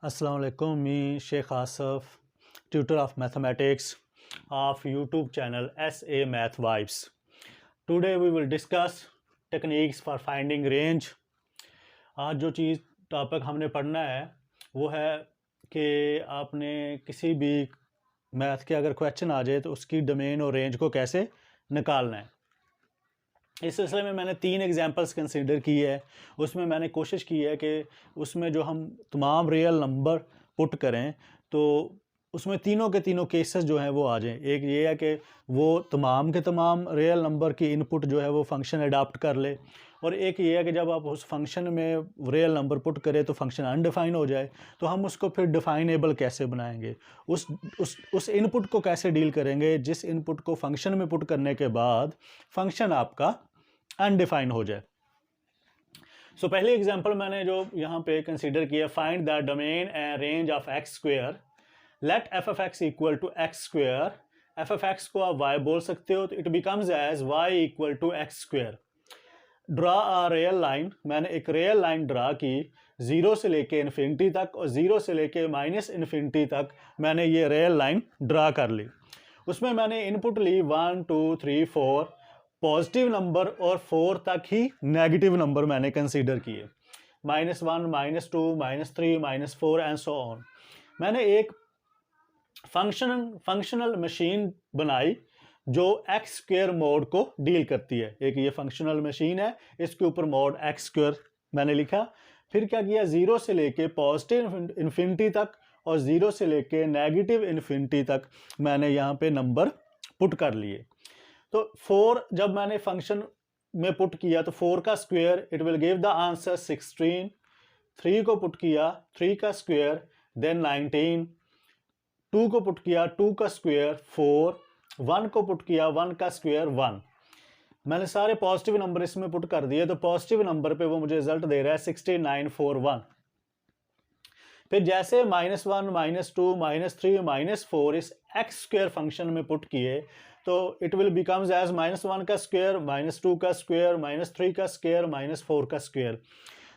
Assalamu alaikum, me Sheikh Asif, tutor of mathematics of YouTube channel SA Math Vibes. Today we will discuss techniques for finding range. आज जो चीज़ topic हमने पढ़ना है वो है कि आपने किसी भी मैथ के अगर क्वेश्चन आ जाए तो उसकी डोमेन और रेंज को कैसे निकालना है। इस सिलसिले में मैंने 3 एग्जांपल्स कंसीडर की है। उसमें मैंने कोशिश की है कि उसमें जो हम तमाम रियल नंबर पुट करें तो उसमें तीनों के तीनों केसेस जो हैं वो आ जाएं। एक ये है कि वो तमाम के तमाम रियल नंबर की इनपुट जो है वो फंक्शन अडाप्ट कर ले, और एक ये है कि जब आप उस फंक्शन में रियल नंबर पुट करें तो फंक्शन अनडिफाइन हो जाए, तो हम उसको फिर डिफाइनेबल कैसे बनाएंगे, उस इनपुट को कैसे डील करेंगे जिस इनपुट को फंक्शन में पुट करने के बाद फंक्शन आपका अनडिफाइन हो जाए। सो पहली एग्जांपल मैंने जो यहाँ पे कंसीडर किया, find the domain and range of x square, let f f x equal to x square. F f x को आप वाई बोल सकते हो, तो it becomes as y equal to x square. Draw a real line, मैंने एक real line draw की 0 से लेके इन्फिनिटी तक, और 0 से लेके माइनस इन्फिनिटी तक मैंने ये रियल लाइन ड्रा कर ली। उसमें मैंने इनपुट ली 1 2 3 4 पॉजिटिव नंबर, और 4 तक ही नेगेटिव नंबर मैंने कंसीडर किए, -1 -2 -3 -4 एंड सो ऑन। मैंने एक फंक्शनल मशीन बनाई जो एक्स स्क्वेयर मोड को डील करती है। एक ये फंक्शनल मशीन है, इसके ऊपर मोड एक्स स्क्वेयर मैंने लिखा। फिर क्या किया, 0 से लेके पॉजिटिव इन्फिनिटी तक और 0 से लेके नेगेटिव इन्फिनिटी तक मैंने यहाँ पे नंबर पुट कर लिए। तो 4 जब मैंने फंक्शन में पुट किया तो 4 का square it will give the answer 16। 3 को पुट किया 3 का स्क्वायर देन 19। 2 को पुट किया 2 का स्क्वायर 4। 1 को पुट किया 1 का स्क्वायर 1। मैंने सारे पॉजिटिव नंबर इसमें पुट कर दिए, तो पॉजिटिव नंबर पे वो मुझे रिजल्ट दे रहा है 6941। फिर जैसे -1 -2 -3 -4 इस एक्स स्क्वायर फंक्शन में पुट किए तो इट विल बिकम्स एज -1 का स्क्वायर -2 का स्क्वायर -3 का स्क्वायर -4 का स्क्वायर।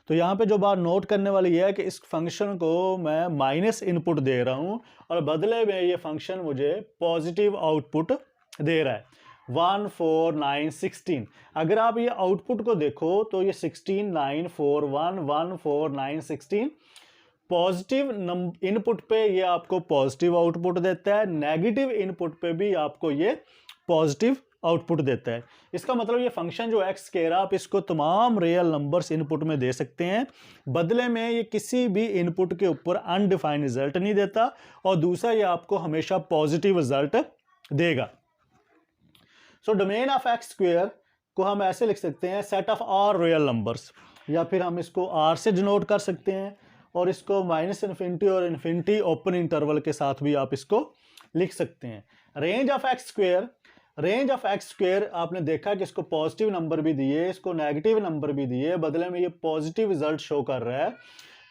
तो यहाँ पे जो बात नोट करने वाली है कि इस फंक्शन को मैं माइनस इनपुट दे रहा हूँ और बदले में ये फंक्शन मुझे पॉजिटिव आउटपुट दे रहा है 1 4 9 16। अगर आप ये आउटपुट को देखो तो ये 16 9 4 1 1 4 9 16 पॉजिटिव इनपुट पे ये आपको पॉजिटिव आउटपुट देता है, नेगेटिव इनपुट पे भी आपको ये पॉजिटिव आउटपुट देता है। इसका मतलब ये फंक्शन जो एक्स कह रहा, आप इसको तमाम रियल नंबर्स इनपुट में दे सकते हैं, बदले में ये किसी भी इनपुट के ऊपर अनडिफाइंड रिजल्ट नहीं देता, और दूसरा ये आपको हमेशा पॉजिटिव रिजल्ट देगा। So domain of x square को हम ऐसे लिख सकते हैं, set of R real numbers, या फिर हम इसको आर से डिनोट कर सकते हैं, और इसको -इन्फिनिटी और इन्फिनिटी ओपन इंटरवल के साथ भी आप इसको लिख सकते हैं। Range of x square, range of x square आपने देखा कि इसको पॉजिटिव नंबर भी दिए, इसको नेगेटिव नंबर भी दिए, बदले में ये पॉजिटिव रिजल्ट शो कर रहा है।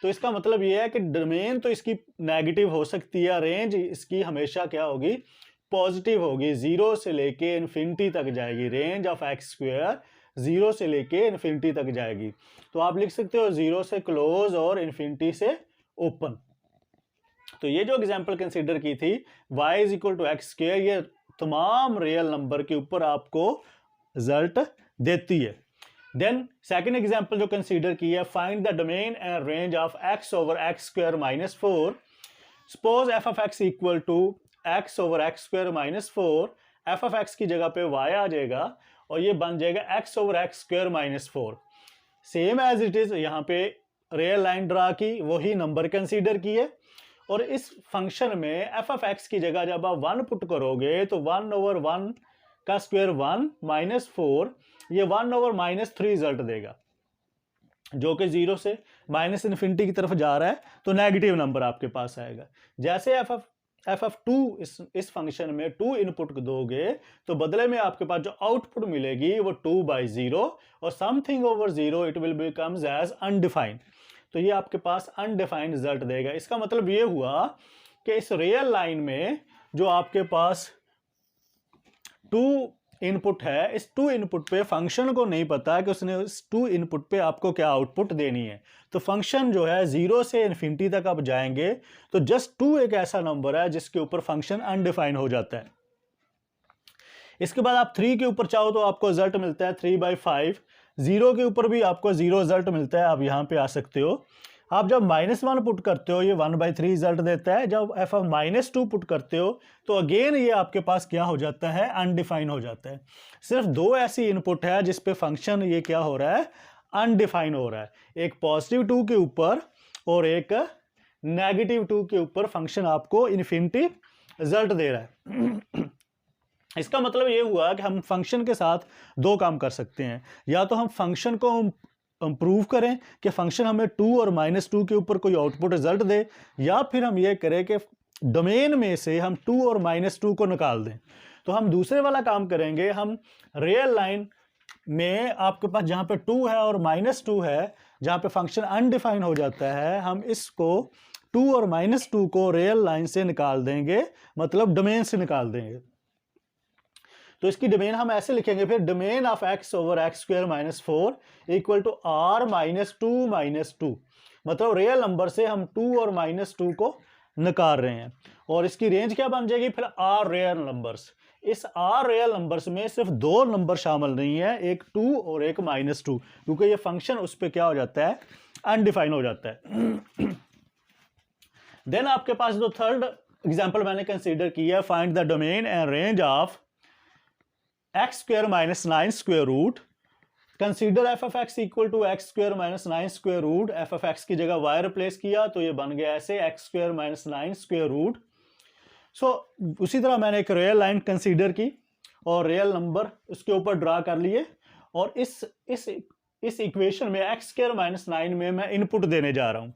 तो इसका मतलब ये है कि डोमेन तो इसकी नेगेटिव हो सकती है, रेंज इसकी हमेशा क्या होगी, पॉजिटिव होगी, 0 से लेके इन्फिनिटी तक जाएगी। रेंज ऑफ एक्स स्क्वेयर 0 से लेके इन्फिनिटी तक जाएगी। तो आप लिख सकते हो 0 से क्लोज और इन्फिनिटी से ओपन। तो ये जो एग्जांपल कंसीडर की थी y equal to x square, ये तमाम रियल नंबर के ऊपर आपको रिजल्ट देती है। देन सेकंड एग्जांपल जो कंसीडर की है, find the domain and range of x over x square -4। Suppose f of x equal to x over x square -4, f of x की जगह पे y आ जाएगा और ये बन जाएगा x over x square -4। Same as it is यहाँ पे रियल लाइन ड्रा की, वही नंबर कंसीडर किए, और इस फंक्शन में एफ ऑफ एक्स की जगह जब आप 1 पुट करोगे तो 1 ओवर 1 का स्क्वायर 1 -4, ये 1 ओवर -3 रिजल्ट देगा, जो कि 0 से माइनस इन्फिनिटी की तरफ जा रहा है, तो नेगेटिव नंबर आपके पास आएगा। जैसे एफ ऑफ 2 इस फंक्शन में 2 इनपुट दोगे तो बदले में आपके पास जो आउटपुट मिलेगी वो 2/0, और something over 0 it will becomes as undefined. तो ये आपके पास अनडिफाइंड रिजल्ट देगा। इसका मतलब ये हुआ कि इस रियल लाइन में जो आपके पास 2 इनपुट है, इस टू इनपुट पे फंक्शन को नहीं पता कि उसने इस टू इनपुट पे आपको क्या आउटपुट देनी है। तो फंक्शन जो है 0 से इन्फिनिटी तक आप जाएंगे तो जस्ट 2 एक ऐसा नंबर है जिसके ऊपर फंक्शन अनडिफाइन हो जाता है। इसके बाद आप 3 के ऊपर चाहो तो आपको रिजल्ट मिलता है 3/5। 0 के ऊपर भी आपको 0 रिजल्ट मिलता है, आप यहाँ पे आ सकते हो। आप जब -1 पुट करते हो ये 1/3 रिजल्ट देता है। जब f(-2) पुट करते हो तो अगेन ये आपके पास क्या हो जाता है, अनडिफाइन हो जाता है। सिर्फ 2 ऐसी इनपुट है जिस पे फंक्शन ये क्या हो रहा है, अनडिफाइन हो रहा है। एक +2 के ऊपर और एक -2 के ऊपर फंक्शन आपको इन्फिनिटी रिजल्ट दे रहा है। इसका मतलब ये हुआ कि हम फंक्शन के साथ 2 काम कर सकते हैं। या तो हम फंक्शन को प्रूव करें कि फंक्शन हमें 2 और -2 के ऊपर कोई आउटपुट रिजल्ट दे, या फिर हम ये करें कि डोमेन में से हम 2 और -2 को निकाल दें। तो हम दूसरे वाला काम करेंगे, हम रियल लाइन में आपके पास जहाँ पे 2 है और -2 है, जहाँ पे फंक्शन अनडिफाइन हो जाता है, हम इसको 2 और -2 को रियल लाइन से निकाल देंगे, मतलब डोमेन से निकाल देंगे। तो इसकी डोमेन हम ऐसे लिखेंगे फिर, डोमेन ऑफ x/(x²-4) = r-2 मतलब रियल नंबर से हम 2 और -2 को निकाल रहे हैं। और इसकी रेंज क्या बन जाएगी फिर, r रियल नंबर्स। इस r रियल नंबर्स में सिर्फ 2 नंबर शामिल नहीं है, एक 2 और एक -2, क्योंकि ये फंक्शन उस पर क्या हो जाता है, अनडिफाइन हो जाता है। देन आपके पास जो थर्ड एग्जाम्पल मैंने कंसीडर किया, find the domain and range of x²-9 consider f(x) = x²-9 f(x) की जगह y रिप्लेस किया तो ये बन गया ऐसे x²-9 सो उसी तरह मैंने एक रियल लाइन कंसीडर की और रियल नंबर उसके ऊपर ड्रा कर लिए, और इस इक्वेशन में x²-9 में मैं इनपुट देने जा रहा हूं।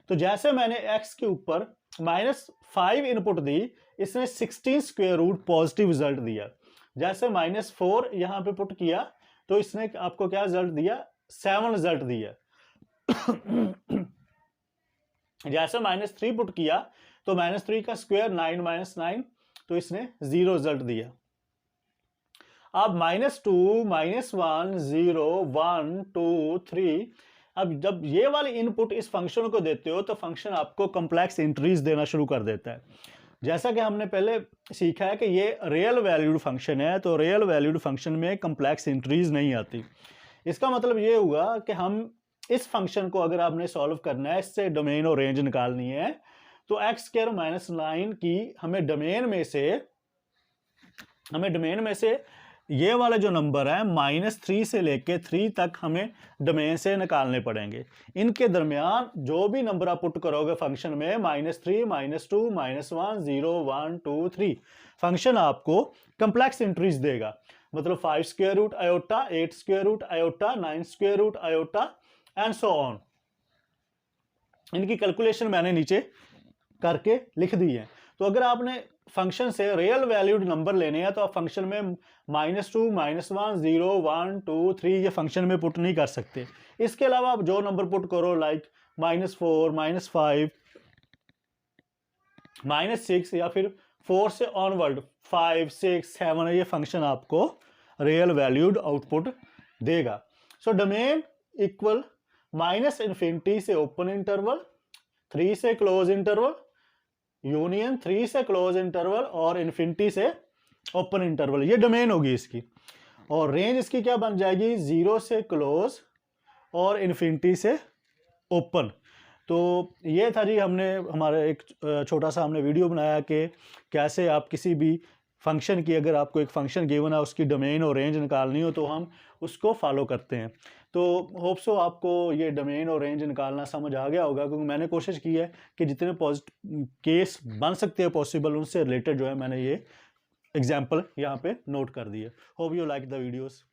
तो जैसे मैंने x के ऊपर -5 इनपुट दी, इसने 16² पॉजिटिव रिजल्ट दिया। जैसे -4 यहां पे पुट किया तो इसने आपको क्या रिजल्ट दिया, 7 रिजल्ट दिया। जैसे -3 पुट किया तो -3 का स्क्वायर 9 तो इसने 0 रिजल्ट दिया। अब -2, -1, 0, 1, 2, 3, अब जब ये वाली इनपुट इस फंक्शन को देते हो तो फंक्शन आपको कॉम्प्लेक्स एंट्रीज देना शुरू कर देता है। जैसा कि हमने पहले सीखा है कि ये रियल वैल्यूड फंक्शन है, तो रियल वैल्यूड फंक्शन में कॉम्प्लेक्स एंट्रीज नहीं आती। इसका मतलब ये हुआ कि हम इस फंक्शन को अगर आपने सॉल्व करना है, इससे डोमेन और रेंज निकालनी है, तो x²-9 की हमें डोमेन में से ये वाले जो नंबर है -3 से लेके 3 तक हमें डोमेन से निकालने पड़ेंगे। इनके दरमियान जो भी नंबर आप पुट करोगे फंक्शन में, -3, -2, -1, 0, 1, 2, 3, फंक्शन आपको कॉम्प्लेक्स एंट्रीज देगा। मतलब 5² iota, 8² iota, 9² iota and so on. इनकी कैलकुलेशन मैंने नीचे करके लिख दी है। तो अगर आपने फंक्शन से रियल वैल्यूड नंबर लेने हैं तो आप फंक्शन में -2, -1, 0, 1, 2, 3 ये फंक्शन में पुट नहीं कर सकते। इसके अलावा आप जो नंबर पुट करो, लाइक -4, -5, -6 या फिर 4 से ऑनवर्ड 5, 6, 7 ये फंक्शन आपको रियल वैल्यूड आउटपुट देगा। सो डोमेन इक्वल -∞ से ओपन इंटरवल, 3 से क्लोज इंटरवल, यूनियन 3 से क्लोज इंटरवल और इन्फिनिटी से ओपन इंटरवल, ये डोमेन होगी इसकी। और रेंज इसकी क्या बन जाएगी, 0 से क्लोज और इन्फिनिटी से ओपन। तो ये था जी, हमने हमारा एक छोटा सा हमने वीडियो बनाया कि कैसे आप किसी भी फंक्शन की, अगर आपको एक फंक्शन गिवन है उसकी डोमेन और रेंज निकालनी हो तो हम उसको फॉलो करते हैं। तो होप सो आपको ये डोमेन और रेंज निकालना समझ आ गया होगा, क्योंकि मैंने कोशिश की है कि जितने केस बन सकते हैं पॉसिबल उनसे रिलेटेड जो है मैंने ये एग्जाम्पल यहाँ पे नोट कर दिए। Hope you like the videos.